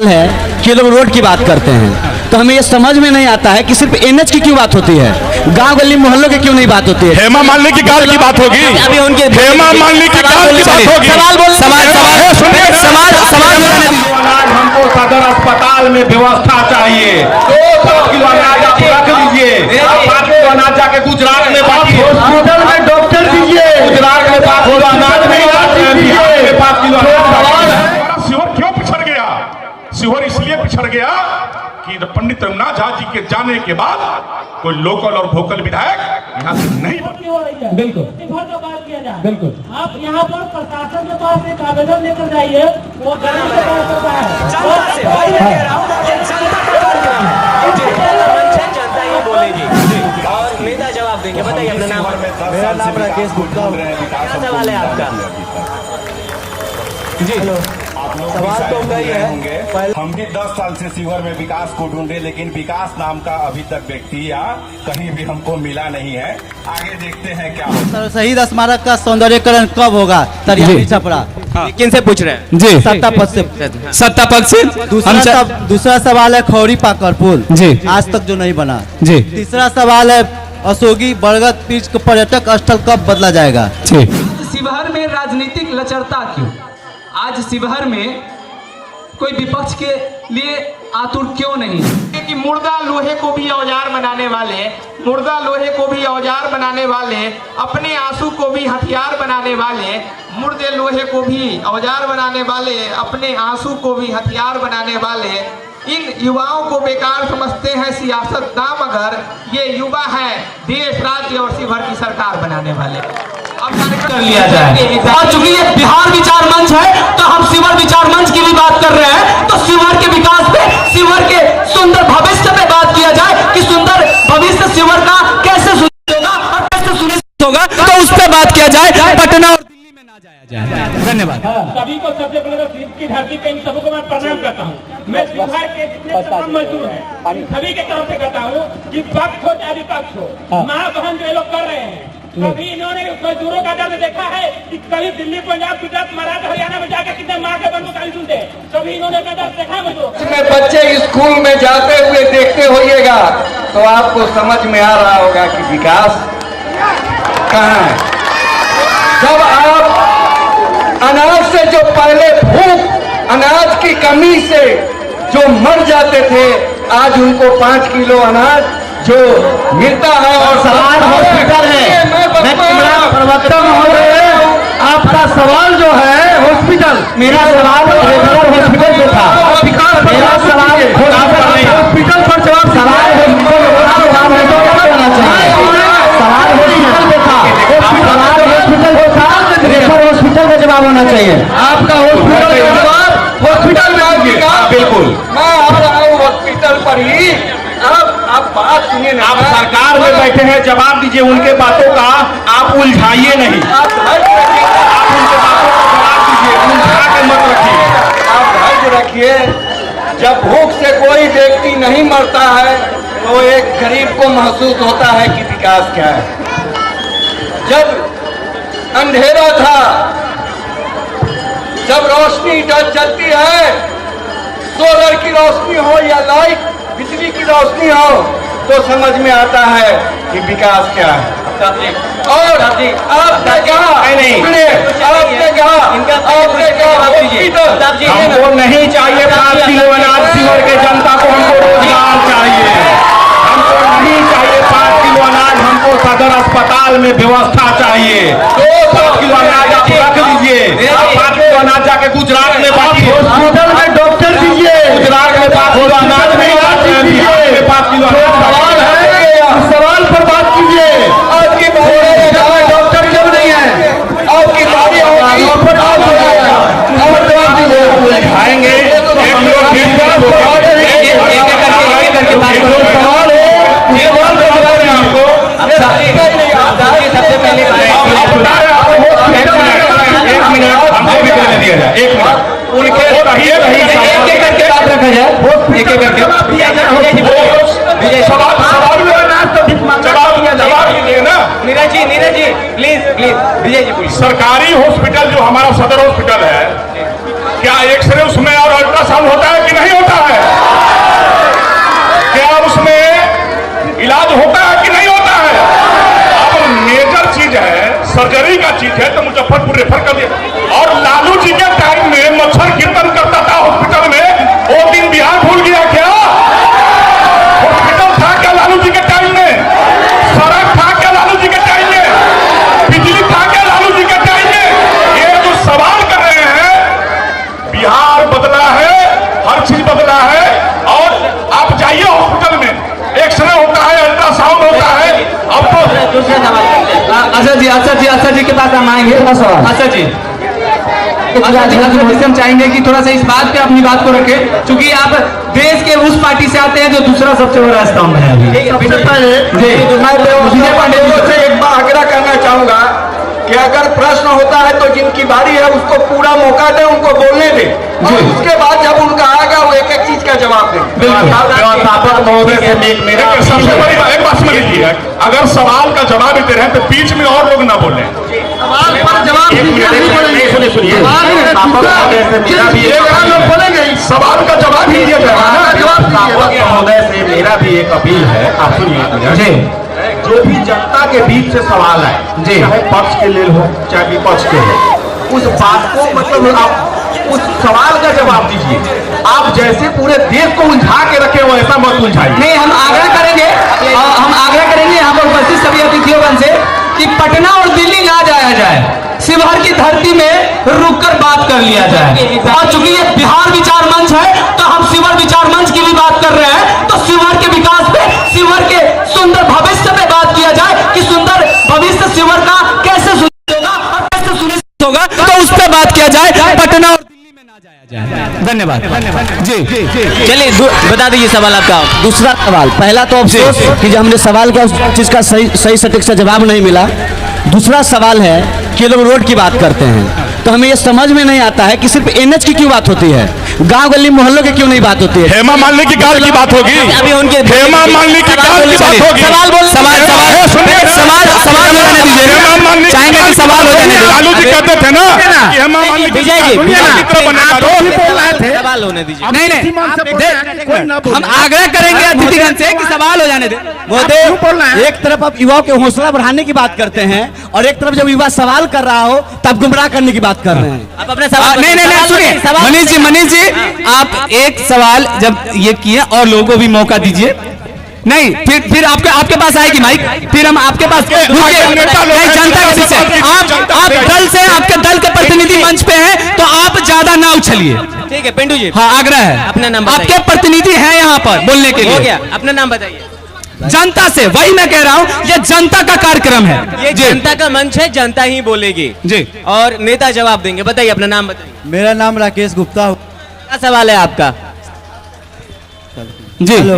है कि लोग रोड की बात करते हैं, तो हमें ये समझ में नहीं आता है कि सिर्फ एनएच की क्यों बात होती है, गांव गली मोहल्लों की क्यों नहीं बात होती है। हेमा मालिनी की गाल की बात होगी, अभी उनके हेमा मालिनी की गाल की बात होगी। हमको सदर अस्पताल में व्यवस्था चाहिए। 2 किलो अनाज आप रख लीजिए, 5 किलो अनाज जाके गुजरात में बांटिए, हॉस्पिटल में डॉक्टर दीजिए, गुजरात में 5 किलो अनाज नहीं, बिहार में 5 किलो अनाज। शिवर क्यों पिछड़ गया? शिवर इसलिए पिछड़ गया कि पंडित रघुनाथ झा जी के जाने के बाद कोई लोकल और वोकल विधायक यहाँ से नहीं हो रही है। बिल्कुल बात किया जाए। बिल्कुल आप यहाँ पर प्रशासन के पास एक आवेदन लेकर जाइए, वो गरीब के पास होता है। जनता ही बोलेगी और नेता जवाब देंगे। बताइए अपना नाम। मेरा नाम राकेश गुप्ता। क्या सवाल है आपका? जी सवाल तो वही है, हम भी 10 साल से शिवर में विकास को ढूंढे, लेकिन विकास नाम का अभी तक व्यक्ति या कहीं भी हमको मिला नहीं है। आगे देखते हैं क्या होता है। शहीद स्मारक का सौंदर्यीकरण कब होगा? तरियानी छपरा। किन से पूछ रहे हैं? जी सत्ता पक्ष से। दूसरा सवाल है खौरी पाकर पुल जी आज तक जो नहीं बना जी। तीसरा सवाल है अशोकी बरगद पीच पर्यटक स्थल कब बदला जाएगा जी। शिवहर में राजनीतिक लचरता क्यों? आज शिवहर में कोई विपक्ष के लिए आतुर क्यों नहीं? कि मुर्दा लोहे को भी औजार बनाने वाले, अपने आंसू को भी हथियार बनाने वाले, मुर्दे लोहे को भी औजार बनाने वाले, अपने आंसू को भी हथियार बनाने वाले इन युवाओं को बेकार समझते हैं सियासतदान, मगर ये युवा है देश, राज्य और शिवहर की सरकार बनाने वाले। अब कर लिया जाए। और चूंकि ये बिहार विचार मंच है तो हम शिवहर विचार मंच की भी बात कर रहे हैं, तो शिवहर के विकास पे, शिवहर के सुंदर भविष्य पे बात किया जाए कि सुंदर भविष्य शिवहर का कैसे सुनिश्चित होगा और कैसे सुनिश्चित होगा, तो उस पर बात किया जाए। पटना और दिल्ली में ना जाया जाए। धन्यवाद। सभी को सबसे पहले की धरती पे इन सबको मैं प्रणाम करता हूँ। मैं शिवहर के जितने तमाम मजदूर हैं सभी के तरफ से कहता हूँ कि पक्ष हो चाहे विपक्ष हो, माँ बहन जो लोग कर रहे हैं, कभी इन्होंने मजदूरों का दर्द देखा है कि कभी दिल्ली, पंजाब, गुजरात, महाराष्ट्र, हरियाणा में जाकर कितने माँ के बन को गाली सुनते हैं? कभी इन्होंने का दर्द देखा है मजदूरों? बच्चे स्कूल में जाते हुए देखते होइएगा तो आपको समझ में आ रहा होगा कि विकास कहाँ है। जब आप अनाज से जो पहले भूख, अनाज की कमी से जो मर जाते थे, आज उनको 5 किलो अनाज जो मिलता है। और सवाल हॉस्पिटल है, प्रवक्ता महोदय, आपका सवाल जो है हॉस्पिटल, मेरा सवाल हॉस्पिटल जो था, मेरा सवाल हॉस्पिटल पर जवाब, सवाल हॉस्पिटल पे था, सवाल हॉस्पिटल पे था, रेफर हॉस्पिटल का जवाब होना चाहिए। आपका हॉस्पिटल का जवाब हॉस्पिटल में आ गया। बिल्कुल, मैं आ रहा हूँ हॉस्पिटल पर ही। आप बात सुनिए ना, आप सरकार में बैठे हैं, जवाब दीजिए उनके बातों का, आप उलझाइए नहीं। आप उनके बातों का जवाब दीजिए, उलझा के मत रखिए। आप धैर्य रखिए। जब भूख से कोई व्यक्ति नहीं मरता है तो एक गरीब को महसूस होता है कि विकास क्या है। जब अंधेरा था, जब रोशनी जलती है, सोलर की रोशनी हो या लाइट, बिजली की रोशनी हो, तो समझ में आता है कि विकास क्या है। और आपने कहा, हमको नहीं चाहिए 5 किलो अनाज शिवहर के जनता को, हमको रोजगार चाहिए। हमको नहीं चाहिए 5 किलो अनाज, हमको सदर अस्पताल में व्यवस्था चाहिए। 2 किलो अनाज आप रख लीजिए, 5 किलो अनाज जाके गुजरात में बांटिए, हॉस्पिटल में डॉक्टर दीजिए, गुजरात में 5 किलो अनाज नहीं, बिहार में 5 किलो अनाज। सवाल पर बात कीजिए। आपकी डॉक्टर क्यों नहीं है? आपकी बारी होगी और जवाब दीजिए। खाएंगे नीरज जी प्लीज विजय जी। सरकारी हॉस्पिटल जो हमारा सदर हॉस्पिटल है, क्या एक्सरे उसमें और अल्ट्रासाउंड होता है कि नहीं असद जी के पास हम आएंगे। असद जी, हम चाहेंगे कि थोड़ा सा इस बात पे अपनी बात को रखें, क्योंकि आप देश के उस पार्टी से आते हैं जो दूसरा सबसे बड़ा स्तंभ है अभी। सबसे पहले मैं विजय पांडे जी से एक बार आग्रह करना चाहूंगा कि अगर प्रश्न होता है तो जिनकी बारी है उसको पूरा मौका दे, उनको बोलने दे, और उसके बाद जब उनका आएगा वो एक एक चीज का जवाब दे। सबसे बड़ी एक बात समझ लीजिए, अगर सवाल का जवाब देते रहे तो बीच में और लोग ना बोले। सवाल पर जवाब बोलेंगे, सवाल का जवाब ही दिया जाएगा। महोदय से मेरा भी एक अपील है, आप सुनिए। जो भी जनता के बीच से सवाल है, चाहे पक्ष के लिए हो चाहे विपक्ष के हो, उस बात को मतलब आप उस सवाल का जवाब दीजिए। आप जैसे पूरे देश को उलझा के रखे हो ऐसा मत उलझाइए। नहीं, हम आग्रह करेंगे यहाँ पर उपस्थित सभी अतिथियों से कि पटना और दिल्ली ना जाया जाए, शिवहर की धरती में रुककर बात कर लिया जाए। और चूंकि ये बिहार विचार मंच है तो हम शिवहर विचार मंच की भी बात कर रहे हैं, तो शिवहर के विकास पे, शिवहर के सुंदर भविष्य पे बात किया जाए कि सुंदर भविष्य शिवहर का कैसे सुनिश्चित होगा और कैसे सुनिश्चित होगा, तो उस पर बात किया जाए, पटना और दिल्ली में ना जाया जाए। धन्यवाद जी। चलिए बता दीजिए सवाल आपका। दूसरा सवाल, पहला तो अफसोस कि जो हमने सवाल का उस चीज का सही सटीक से जवाब नहीं मिला। दूसरा सवाल है कि लोग रोड की बात करते हैं, तो हमें ये समझ में नहीं आता है कि सिर्फ एनएच की क्यों बात होती है, गांव गली मोहल्लों की क्यों नहीं बात होती है। हेमा मालिनी की गाल की बात होगी, अभी उनके हेमा मालिनी की गाल की बात होगी। सवाल हो जाने लालू जी कहते थे ना कि हेमा मालिनी विजय जी, सवाल होने दीजिए। नहीं, हम आग्रह करेंगे अतिथिगण से कि सवाल हो जाने दे। मोदी, एक तरफ आप युवाओं के हौसला बढ़ाने की बात करते हैं और एक तरफ जब युवा सवाल कर रहा हो तब गुमराह करने की बात कर रहे हैं। आप अपने सवाल नहीं सुनिए मनीष जी, आप एक सवाल जब ये किए और लोगों को भी मौका दीजिए। नहीं, फिर आपके पास आएगी माइक, फिर हम आपके पास जनता के पीछे आप दल से, आपके दल के प्रतिनिधि मंच पे हैं तो आप ज्यादा ना उछलिए। ठीक है पिंटू जी, हाँ आग्रह है, अपना नाम आपके प्रतिनिधि हैं यहाँ पर बोलने के लिए। हो गया, अपना नाम बताइए। जनता से, वही मैं कह रहा हूँ, ये जनता का कार्यक्रम है, ये जनता का मंच है, जनता ही बोलेगी जी, और नेता जवाब देंगे। बताइए अपना नाम बताइए। मेरा नाम राकेश गुप्ता। क्या सवाल है आपका? जी हेलो,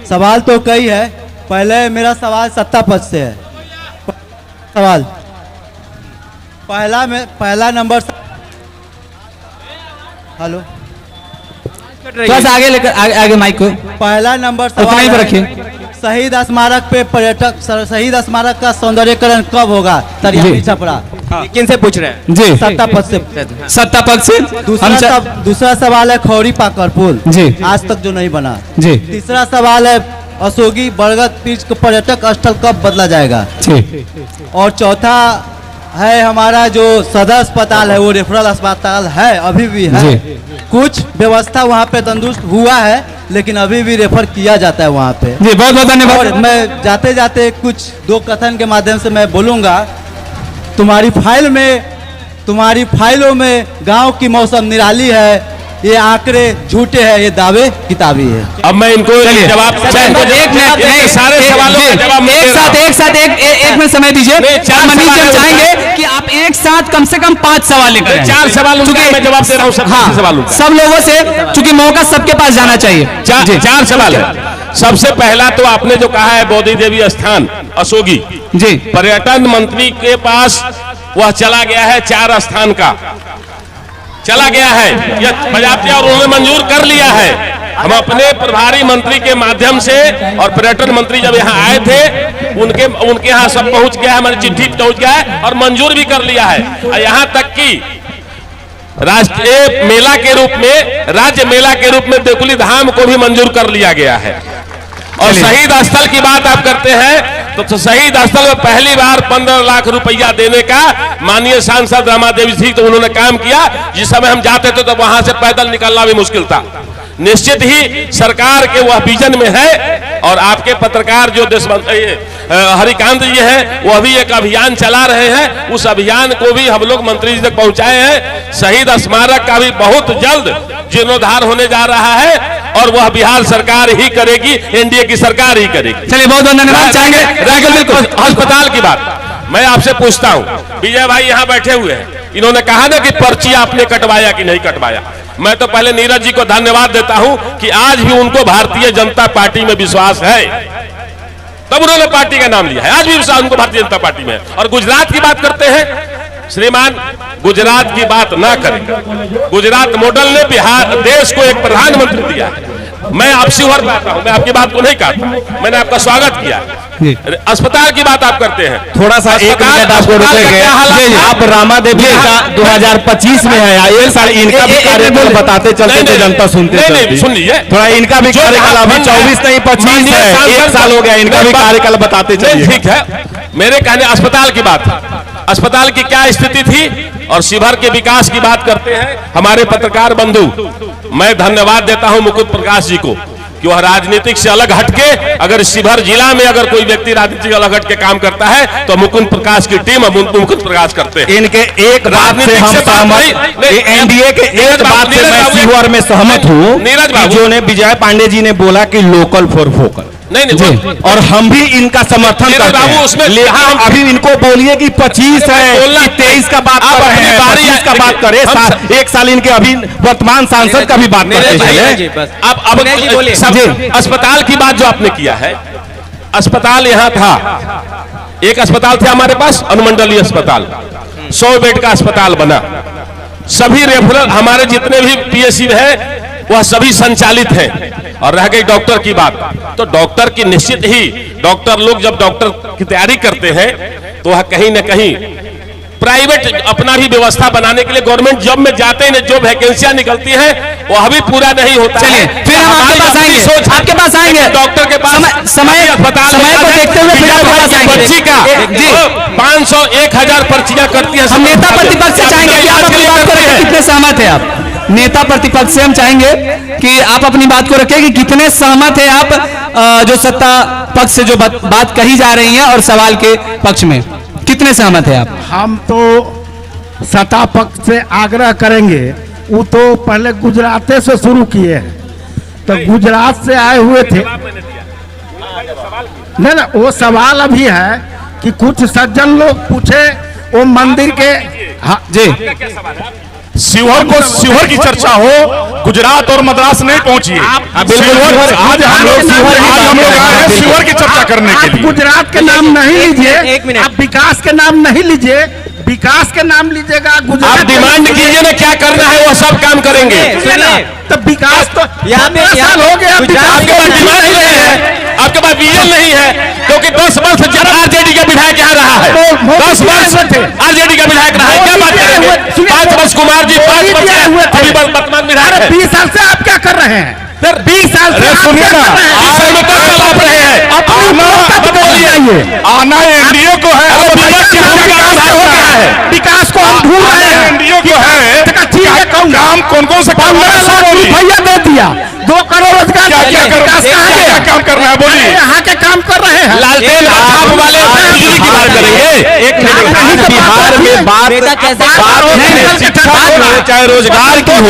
सवाल तो कई है। पहले मेरा सवाल सत्ता पक्ष से है। सवाल पहला नंबर। हेलो, बस आगे लेकर आगे माइक को। पहला नंबर सवाल पर रखिए। शहीद स्मारक पे पर्यटक, शहीद स्मारक का सौंदर्यीकरण कब होगा? तरियानी छपरा। किन से पूछ रहे हैं? जी, सत्ता पक्ष से। सत्ता पक्ष से। दूसरा सवाल है खौरी पाकर पुल, जी, आज तक जो नहीं बना। जी। तीसरा सवाल है अशोगी बरगद पीच का पर्यटक स्थल कब बदला जाएगा? जी। और चौथा है हमारा जो सदर अस्पताल है वो रेफरल अस्पताल है, अभी भी है। कुछ व्यवस्था वहाँ पे तंदुरुस्त हुआ है लेकिन अभी भी रेफर किया जाता है वहाँ पे। जी, बहुत बहुत धन्यवाद। और मैं जाते जाते कुछ दो कथन के माध्यम से मैं बोलूँगा। तुम्हारी फाइलों में गांव की मौसम निराली है, ये आंकड़े झूठे हैं, ये दावे किताबी है। अब मैं इनको जवाब सारे सवालों का जवाब एक साथ एक में समय दीजिए। मनीष जी चाहेंगे कि आप एक साथ कम से कम 5 सवाल लेकर 4 सवाल मैं जवाब दे रहा हूँ सब लोगों से, चूंकि मौका सबके पास जाना चाहिए। 4 सवाल है। सबसे पहला तो आपने जो कहा है बोधी देवी स्थान अशोगी, जी, पर्यटन मंत्री के पास वह चला गया है, 4 स्थान का चला गया है, यह पर्याप्त और उन्होंने मंजूर कर लिया है। हम अपने प्रभारी मंत्री के माध्यम से, और पर्यटन मंत्री जब यहाँ आए थे उनके यहाँ सब पहुंच गया है, हमारी चिट्ठी पहुंच गया है और मंजूर भी कर लिया है। और यहाँ तक कि राष्ट्रीय मेला के रूप में, राज्य मेला के रूप में देकुली धाम को भी मंजूर कर लिया गया है। और शहीद स्थल की बात आप करते हैं तो शहीद स्थल में पहली बार 15 लाख रुपया देने का माननीय सांसद रमा देवी जी तो उन्होंने काम किया। जिस समय हम जाते थे तो वहां से पैदल निकलना भी मुश्किल था। निश्चित ही सरकार के वह विजन में है। और आपके पत्रकार जो हरिकांत जी हैं वह भी एक अभियान चला रहे हैं, उस अभियान को भी हम लोग मंत्री जी तक पहुंचाए हैं। शहीद स्मारक का भी बहुत जल्द जीर्णोद्धार होने जा रहा है और वह बिहार सरकार ही करेगी, एनडीए की सरकार ही करेगी। चलिए बहुत धन्यवाद। चाहेंगे अस्पताल की बात, मैं आपसे पूछता हूं, विजय भाई यहां बैठे हुए हैं, इन्होंने कहा ना कि पर्ची आपने कटवाया कि नहीं कटवाया। मैं तो पहले नीरज जी को धन्यवाद देता हूं कि आज भी उनको भारतीय जनता पार्टी में विश्वास है, तब उन्होंने पार्टी का नाम लिया है। आज भी विश्वास उनको भारतीय जनता पार्टी में है। और गुजरात की बात करते हैं श्रीमान, गुजरात की बात ना करें। गुजरात मॉडल ने बिहार देश को एक प्रधानमंत्री दिया है। मैं आप शिवर पाता हूं, मैं आपकी बात को नहीं काटता, मैंने आपका स्वागत किया। अस्पताल की बात आप करते हैं, थोड़ा सा एक मिनट आपको रुकेंगे। आप रामा देवी का 2025 में है, ये साल इनका भी कार्यकाल बताते चलते तो जनता सुनते। सुन लीजिए, थोड़ा इनका भी कार्यकाल अभी 24 नहीं 25 है, 1 साल हो गया, इनका भी कार्यकाल बताते चलिए। ठीक है, मेरे कहने अस्पताल की बात, अस्पताल की क्या स्थिति थी और शिवहर के विकास की बात करते हैं हमारे पत्रकार बंधु। मैं धन्यवाद देता हूं मुकुट प्रकाश जी को कि वह राजनीतिक से अलग हटके, अगर शिवहर जिला में अगर कोई व्यक्ति राजनीतिक अलग हट के काम करता है तो मुकुट प्रकाश की टीम मुकुट प्रकाश करते हैं। इनके एक बात से हम सहमत, एनडीए के एक बात से मैं शिवहर में सहमत हूँ, नीरज बाबू जो ने विजय पांडे जी ने बोला कि लोकल फॉर वोकल, नहीं, और हम भी इनका समर्थन करते हैं। उसमें हम अभी इनको बोलिए कि 25 है कि 23 का बात कर रहे हैं, 25 का बात करें, 1 साल इनके अभी वर्तमान सांसद का भी बात करते चले। अब अस्पताल की बात जो आपने किया है, अस्पताल यहाँ था, एक अस्पताल था हमारे पास अनुमंडलीय अस्पताल, 100 बेड का अस्पताल बना, सभी रेफरल हमारे जितने भी पीएससी है वह सभी संचालित हैं। और रह गई डॉक्टर की बात, तो डॉक्टर की निश्चित ही डॉक्टर लोग जब डॉक्टर की तैयारी करते हैं तो वह कहीं न कहीं प्राइवेट अपना भी व्यवस्था बनाने के लिए गवर्नमेंट जॉब में जाते हैं, जो वैकेंसियां निकलती हैं वह भी पूरा नहीं होता है। फिर हम आपके पास आएंगे, आपके पास आएंगे डॉक्टर के पास समय अस्पताल को देखते हुए फिर आपके पास आएंगे। पर्ची का 500 1000 पर्चियां करती है। हम नेता प्रतिपक्ष से चाहेंगे कि आप अपनी बात को रखें, कितने सहमत है आप? नेता प्रतिपक्ष से हम चाहेंगे कि आप अपनी बात को रखें कि कितने सहमत है आप जो सत्ता पक्ष से जो बात कही जा रही है और सवाल के पक्ष में कितने सहमत है आप? हम तो सत्ता पक्ष से आग्रह करेंगे, वो तो पहले गुजरात से शुरू किए हैं, तो गुजरात से आए हुए थे। नहीं ना, वो सवाल अभी है कि कुछ सज्जन लोग पूछे वो मंदिर के। हाँ जी, शिवहर की चर्चा हो, गुजरात और मद्रास नहीं पहुंची। आज हम लोग आए हैं शिवहर की चर्चा करने के लिए। गुजरात के नाम नहीं लीजिए, आप विकास के नाम नहीं लीजिए, विकास के नाम लीजिएगा। आप डिमांड कीजिए ना, क्या करना है वो सब काम करेंगे। तो विकास तो यहाँ पे साल हो गया, आपके पास डिमांड नहीं है, आपके पास विजन नहीं है, क्योंकि 10 वर्ष आरजेडी का विधायक यहाँ रहा है, 10 वर्ष आरजेडी का विधायक रहा है। क्या बात करेंगे? 5 वर्ष कुमार जी, 5 वर्ष अभी वर्तमान विधायक। 20 साल से आप क्या कर रहे हैं? 20 साल से सुनिए ना, आप रहे हैं आना एनडीए को है, विकास को हम ढूंढ रहे हैं। एनडीए को है, काम कौन से काम रुपया दे दिया, 2 करोड़ रोजगार, क्या काम करना है बोलिए। यहाँ के काम कर रहे हैं, लालटेन छाप वाले बिजली की बात करेंगे। एक मिनट, बिहार में बात चाहे रोजगार की हो,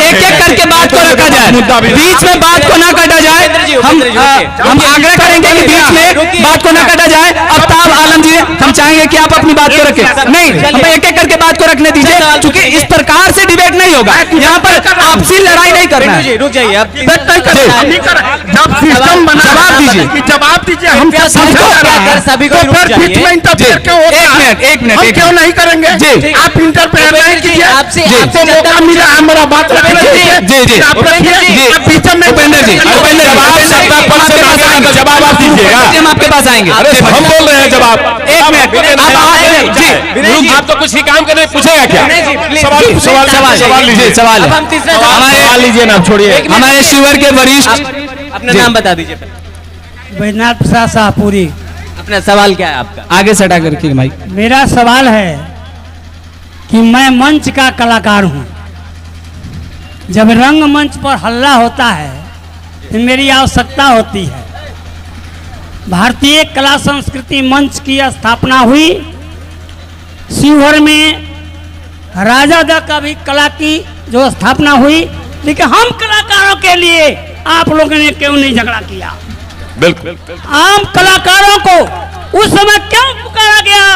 एक एक करके बात को रखा जाए, बीच में बात को ना काटा जाए। हम आग्रह करेंगे कि बीच में बात को ना काटा जाए। आफ्ताब आलम जी, हम चाहेंगे कि आप अपनी बात को रखें। नहीं, हमें एक एक करके बात को रखने दीजिए, क्योंकि इस प्रकार से डिबेट नहीं होगा। यहाँ पर आपसी लड़ाई नहीं करना है। रुक जाइए, आप जब सिस्टम बना, जवाब दीजिए। हम क्या सभी को एक मिनट क्यों नहीं करेंगे जी? आप इंटरफेयर नहीं कीजिए, आपसे मौका मिला हमारा बात रखने के लिए। जी आप बीच में उपेंद्र जी, जवाब आप दीजिएगा, हम आपके पास आएंगे। हम बोल रहे हैं जवाब। एक मिनट जी, आप तो कुछ ही काम करने पूछेगा क्या? सवाल लीजिए, सवाल लीजिए ना, छोड़िए। हमारे शिवहर के वरिष्ठ, अपना नाम बता दीजिए। बैजनाथ प्रसाद शाहपुरी। अपना सवाल क्या है आपका? आगे सटा करके भाई। मेरा सवाल है कि मैं मंच का कलाकार हूं, जब रंग मंच पर हल्ला होता है तो मेरी आवश्यकता होती है। भारतीय कला संस्कृति मंच की स्थापना हुई, शिवहर में राजा दा का भी कला की जो स्थापना हुई, लेकिन हम कलाकारों के लिए आप लोगों ने क्यों नहीं झगड़ा किया? बिल्कुल। आम कलाकारों को उस समय क्यों पुकारा गया?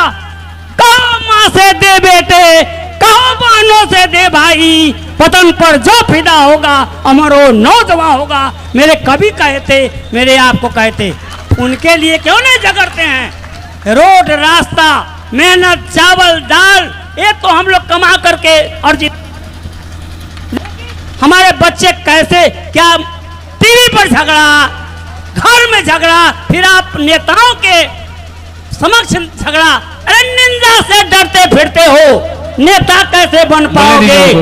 कहो माँ से दे बेटे, कहो बहनों से दे भाई, पतन पर जो फिदा होगा अमर वो नौजवान होगा। मेरे कवि कहे थे, मेरे आपको कहते, उनके लिए क्यों नहीं झगड़ते हैं? रोड रास्ता मेहनत चावल दाल ये तो हम लोग कमा करके अर्जित, हमारे बच्चे कैसे क्या टीवी पर झगड़ा, घर में झगड़ा, फिर आप नेताओं के समक्ष झगड़ा। अरे निंदा से डरते फिरते हो, नेता कैसे बन पाओगे?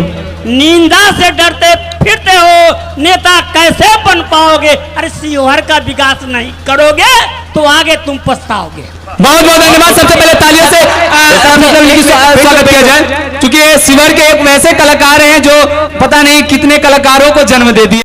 निंदा से डरते फिरते हो, नेता कैसे बन पाओगे? अरे शिवहर का विकास नहीं करोगे तो आगे तुम पछताओगे। बहुत बहुत धन्यवाद। सबसे पहले तालियों से स्वागत किया जाए, क्योंकि शिवहर के एक वैसे कलाकार हैं जो पता नहीं कितने कलाकारों को जन्म दे दिए।